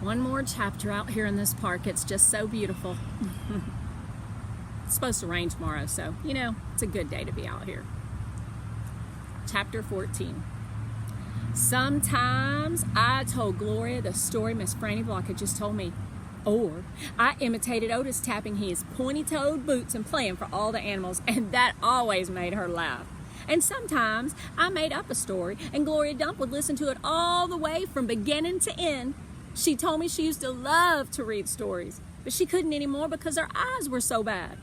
One more chapter out here in this park. It's just so beautiful. It's supposed to rain tomorrow, so, you know, it's a good day to be out here. Chapter 14. Sometimes I told Gloria the story Miss Franny Block had just told me. Or I imitated Otis tapping his pointy-toed boots and playing for all the animals, and that always made her laugh. And sometimes I made up a story, and Gloria Dump would listen to it all the way from beginning to end. She told me she used to love to read stories, but she couldn't anymore because her eyes were so bad.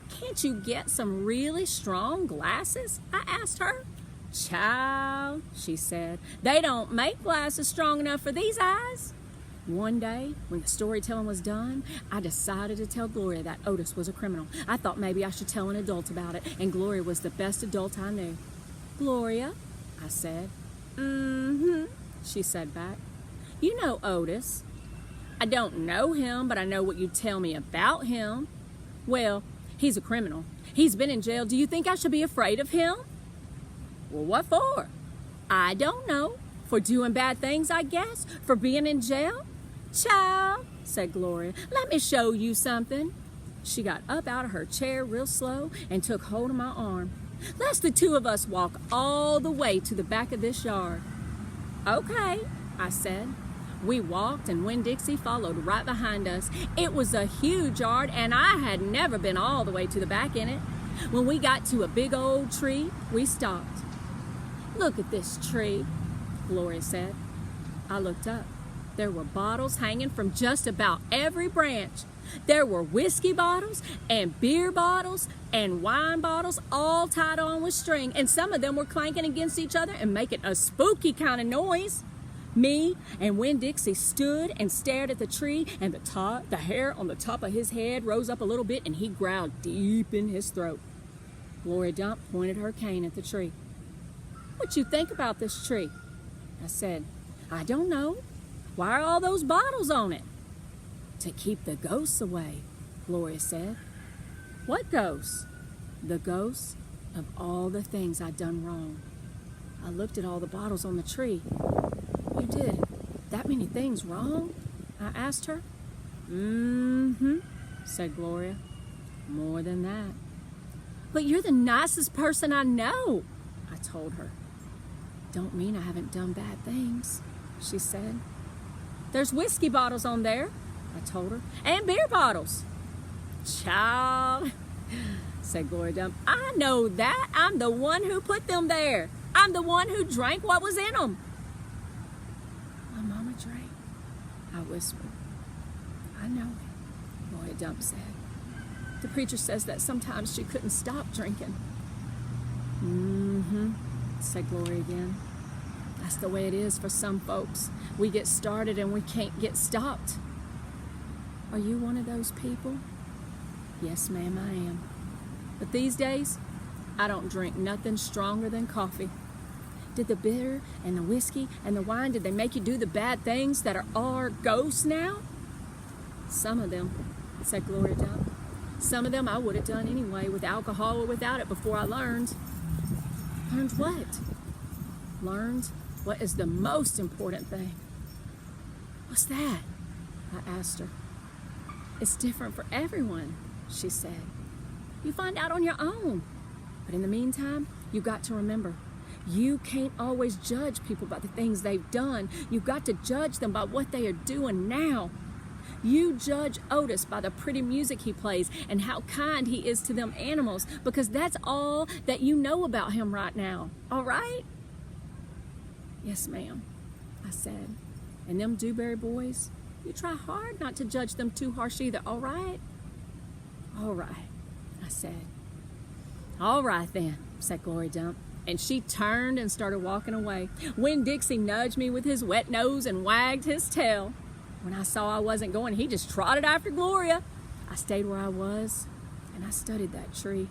Can't you get some really strong glasses? I asked her. Child, she said, they don't make glasses strong enough for these eyes. One day, when the storytelling was done, I decided to tell Gloria that Otis was a criminal. I thought maybe I should tell an adult about it, and Gloria was the best adult I knew. Gloria, I said. Mm-hmm, she said back. You know Otis. I don't know him, but I know what you tell me about him. Well, he's a criminal. He's been in jail. Do you think I should be afraid of him? Well, what for? I don't know. For doing bad things, I guess. For being in jail. Child, said Gloria, let me show you something. She got up out of her chair real slow and took hold of my arm. Let's the two of us walk all the way to the back of this yard. Okay, I said. We walked and Winn-Dixie followed right behind us. It was a huge yard and I had never been all the way to the back in it. When we got to a big old tree, we stopped. Look at this tree, Gloria said. I looked up. There were bottles hanging from just about every branch. There were whiskey bottles and beer bottles and wine bottles all tied on with string, and some of them were clanking against each other and making a spooky kind of noise. Me and Winn-Dixie stood and stared at the tree, and the hair on the top of his head rose up a little bit, and he growled deep in his throat. Gloria Dump pointed her cane at the tree. What you think about this tree? I said. I don't know. Why are all those bottles on it? To keep the ghosts away, Gloria said. What ghosts? The ghosts of all the things I'd done wrong. I looked at all the bottles on the tree. You did that many things wrong? I asked her. Mm-hmm, said Gloria. More than that. But you're the nicest person I know, I told her. Don't mean I haven't done bad things, she said. There's whiskey bottles on there, I told her, and beer bottles. Child, said Gloria Dump, I know that. I'm the one who put them there. I'm the one who drank what was in them. My mama drank, I whispered. I know it, Gloria Dump said. The preacher says that sometimes she couldn't stop drinking. Mm-hmm, said Gloria again. That's the way it is for some folks. We get started and we can't get stopped. Are you one of those people? Yes, ma'am, I am. But these days, I don't drink nothing stronger than coffee. Did the bitter and the whiskey and the wine, did they make you do the bad things that are our ghosts now? Some of them, said Gloria Dump. Some of them I would have done anyway, with alcohol or without it, before I learned. Learned what? Learned what is the most important thing. What's that? I asked her. It's different for everyone, she said. You find out on your own. But in the meantime, you got to remember, you can't always judge people by the things they've done. You've got to judge them by what they are doing now. You judge Otis by the pretty music he plays and how kind he is to them animals, because that's all that you know about him right now, all right? Yes, ma'am, I said. And them Dewberry boys, you try hard not to judge them too harsh either, all right? All right, I said. All right then, said Gloria Dump. And she turned and started walking away. Winn-Dixie nudged me with his wet nose and wagged his tail. When I saw I wasn't going, he just trotted after Gloria. I stayed where I was, and I studied that tree.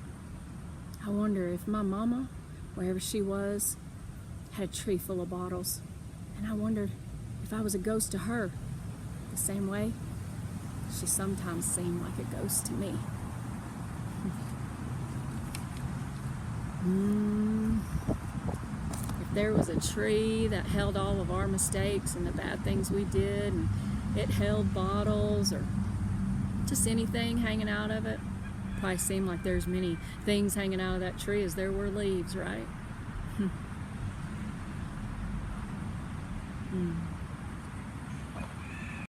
I wonder if my mama, wherever she was, had a tree full of bottles. And I wondered if I was a ghost to her, the same way she sometimes seemed like a ghost to me. If there was a tree that held all of our mistakes and the bad things we did, and it held bottles or just anything hanging out of it. Probably seemed like there's many things hanging out of that tree as there were leaves, right?